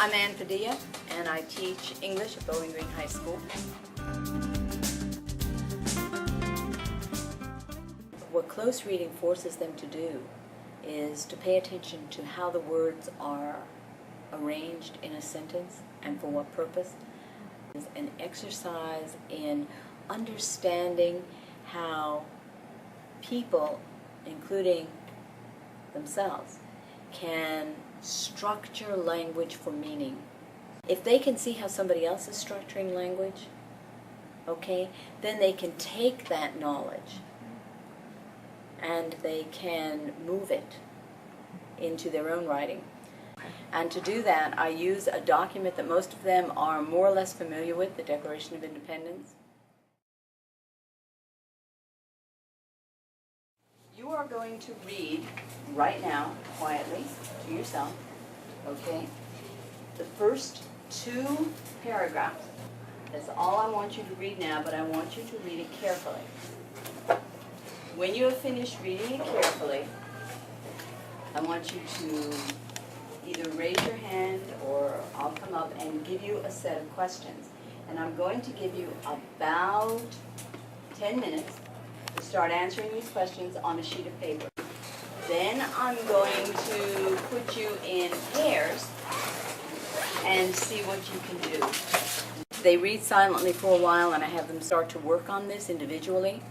I'm Ann Padilla, and I teach English at Bowling Green High School. What close reading forces them to do is to pay attention to how the words are arranged in a sentence and for what purpose. It's an exercise in understanding how people, including themselves, can structure language for meaning. If they can see how somebody else is structuring language, okay, then they can take that knowledge and they can move it into their own writing. And to do that, I use a document that most of them are more or less familiar with, the Declaration of Independence. You are going to read right now, quietly, to yourself, okay, the first 2 paragraphs. That's all I want you to read now, but I want you to read it carefully. When you have finished reading it carefully, I want you to either raise your hand or I'll come up and give you a set of questions. And I'm going to give you about 10 minutes to start answering these questions on a sheet of paper. Then I'm going to put you in pairs and see what you can do. They read silently for a while and I have them start to work on this individually.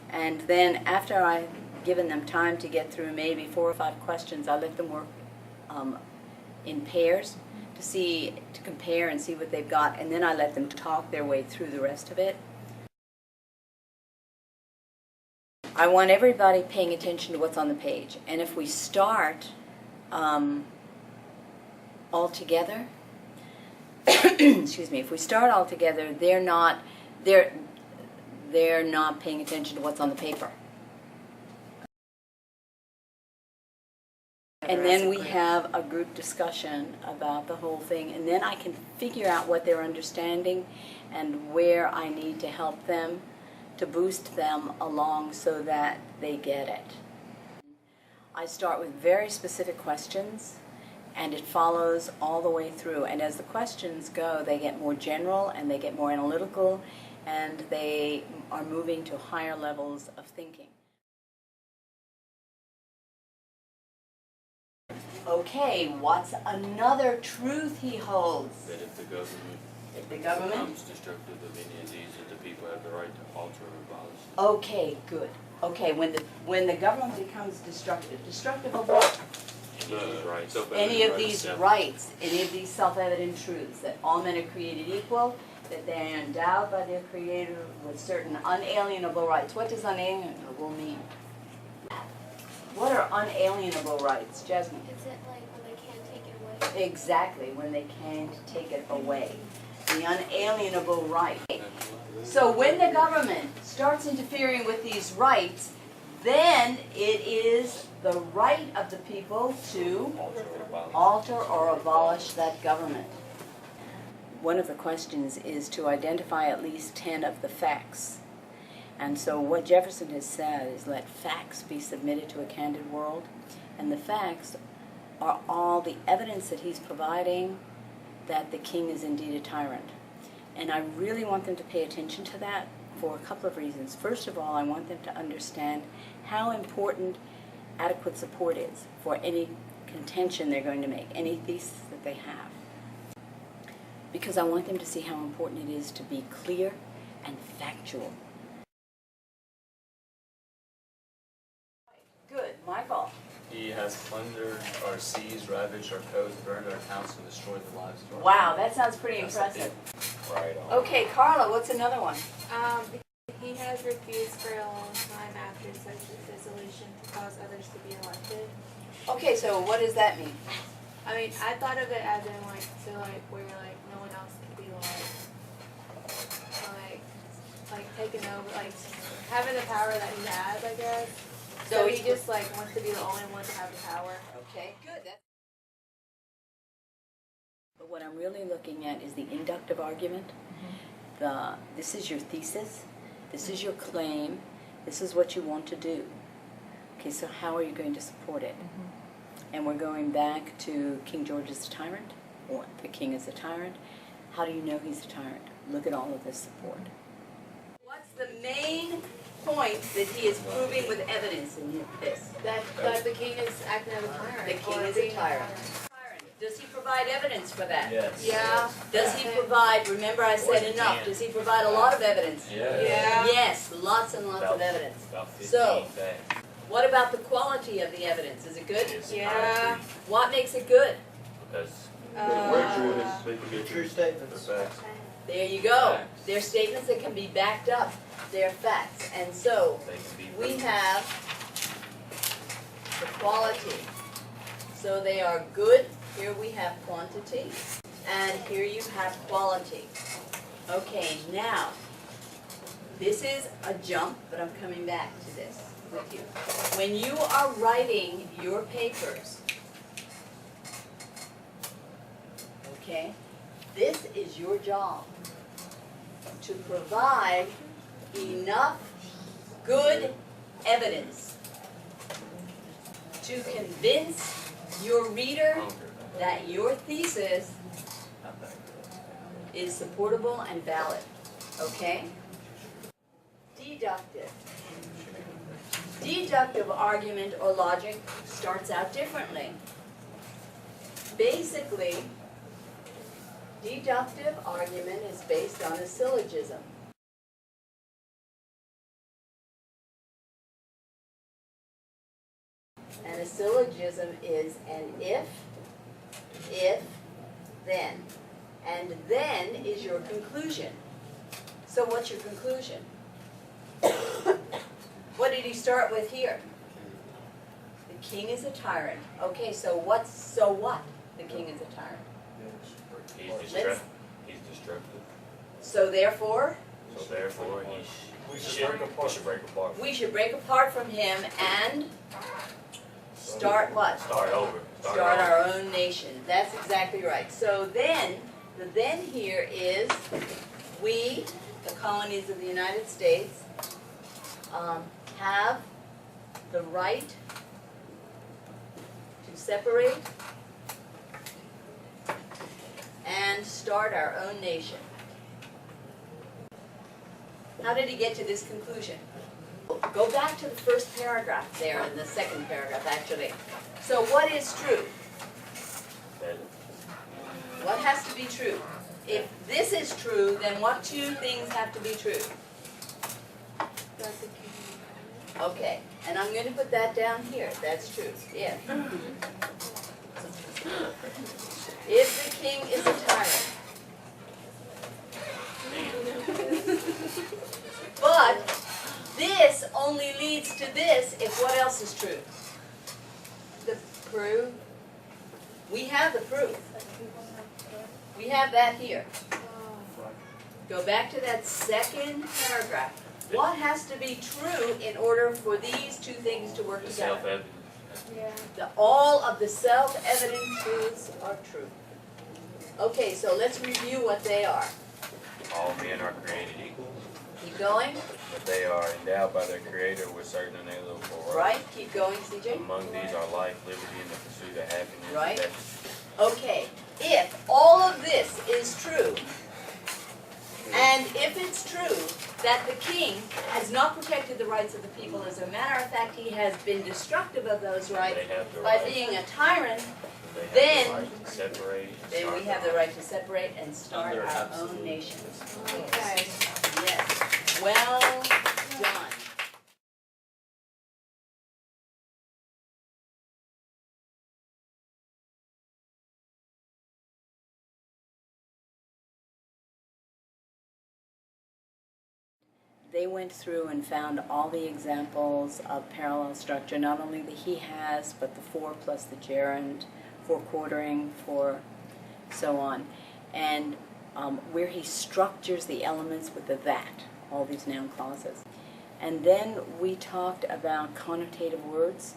And then after I've given them time to get through maybe 4 or 5 questions, I let them work in pairs to compare and see what they've got, and then I let them talk their way through the rest of it. I want everybody paying attention to what's on the page, and if we start all together, excuse me, if we start all together, they're not paying attention to what's on the paper. And then we have a group discussion about the whole thing, and then I can figure out what they're understanding and where I need to help them to boost them along so that they get it. I start with very specific questions, and it follows all the way through. And as the questions go, they get more general and they get more analytical, and they are moving to higher levels of thinking. Okay, what's another truth he holds? That if the government becomes destructive of any of these, that the people have the right to alter or abolish it. Okay, good. Okay, when the government becomes destructive of what? Any of these rights, any of these self-evident truths, that all men are created equal, that they are endowed by their Creator with certain unalienable rights. What does unalienable mean? What are unalienable rights, Jasmine? Is it like when they can't take it away? Exactly, when they can't take it away. The unalienable right. So when the government starts interfering with these rights, then it is the right of the people to alter or abolish that government. One of the questions is to identify at least 10 of the facts. And so what Jefferson has said is let facts be submitted to a candid world. And the facts are all the evidence that he's providing that the king is indeed a tyrant. And I really want them to pay attention to that for a couple of reasons. First of all, I want them to understand how important adequate support is for any contention they're going to make, any thesis that they have. Because I want them to see how important it is to be clear and factual. Good. Michael. He has plundered our seas, ravaged our coasts, burned our towns, and destroyed the lives of our Wow, people. that sounds pretty impressive. Right on. Okay, Carla, what's another one? He has refused for a long time after such a dissolution to cause others to be elected. Okay, so what does that mean? I mean, I thought of it as in like where like no one else could be like taking over, like having the power that he has, I guess. So he just like wants to be the only one to have the power. Okay, good. But what I'm really looking at is the inductive argument. This is your thesis. This is your claim. This is what you want to do. Okay, so how are you going to support it? And we're going back to King George's Tyrant. or the king is a tyrant. How do you know he's a tyrant? Look at all of this support. What's the main point that he is proving with evidence in this? That the king is acting as a tyrant. The king or is a being tyrant. Does he provide evidence for that? Yes. Yeah. Does he provide, remember I said enough, does he provide a lot of evidence? Yeah. Yeah. Yes, lots and lots of evidence. About 15 So- facts. What about the quality of the evidence? Is it good? It's Yeah. What makes it good? Because They're true statements. they're facts. There you go. Facts. They're statements that can be backed up. They're facts. And so, They can be we proven. have the quality. So they are good. Here we have quantity. And here you have quality. Okay, now, this is a jump, but I'm coming back to this with you. When you are writing your papers, okay, this is your job, to provide enough good evidence to convince your reader that your thesis Not that good. is supportable and valid, okay? Deductive. Deductive argument or logic starts out differently. Basically, deductive argument is based on a syllogism. And a syllogism is an if, then. And then is your conclusion. So what's your conclusion? What did he start with here? The king is a tyrant. Okay, so what? The king is a tyrant. He's destructive. So therefore, So therefore, We should break apart. we should break apart. we should break apart from him and start what? Start over. Start our own nation. That's exactly right. So then, the then here is, we, the colonies of the United States, have the right to separate and start our own nation. How did he get to this conclusion? Go back to the first paragraph there, in the second paragraph actually. So what is true? That What has to be true? If this is true, then what two things have to be true? That the king is a tyrant. Okay, and I'm going to put that down here. That's true. If. If the king is a tyrant. But this only leads to this if what else is true? The proof. We have the proof. We have that here. Oh. Go back to that second paragraph. What has to be true in order for these two things to work the together? self-evident. Yeah. All of the self-evident truths are true. Okay, so let's review what they are. All men are created equal, Keep going. but they are endowed by their Creator with certain inalienable rights. Right, keep going, CJ. Among these are life, liberty, and the pursuit of happiness. Right. That- Okay, if all of this is true, and if it's true that the king has not protected the rights of the people, as a matter of fact, he has been destructive of those rights They have the by right. being a tyrant, They have then- the right to separate. and then start we have their the own. right to separate and start Under our absolute own nation. Okay. Yes, well done. They went through and found all the examples of parallel structure, not only that he has, but the for plus the gerund, for quartering, for so on. And where he structures the elements with the that, all these noun clauses. And then we talked about connotative words,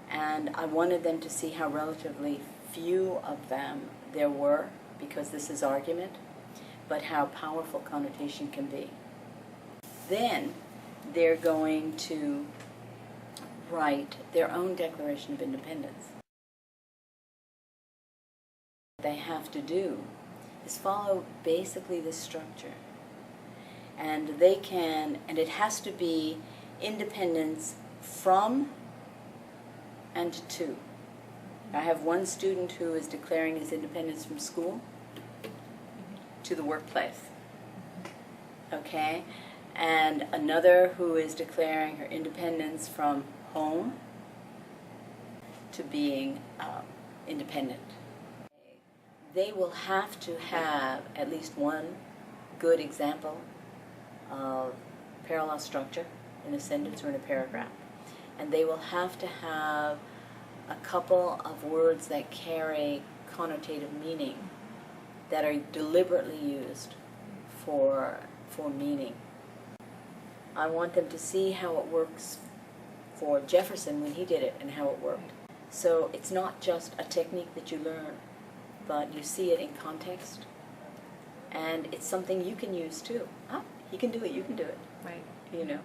and I wanted them to see how relatively few of them there were, because this is argument, but how powerful connotation can be. Then they're going to write their own Declaration of Independence. they have to do is follow basically this structure. And they can, and it has to be independence from and to. I have one student who is declaring his independence from school to the workplace. Okay? And another who is declaring her independence from home to being independent. They will have to have at least one good example of parallel structure in a sentence or in a paragraph. And they will have to have a couple of words that carry connotative meaning, that are deliberately used for meaning. I want them to see how it works for Jefferson when he did it and how it worked. So it's not just a technique that you learn, but you see it in context, and it's something you can use too. Ah, he can do it, you can do it. Right. You know.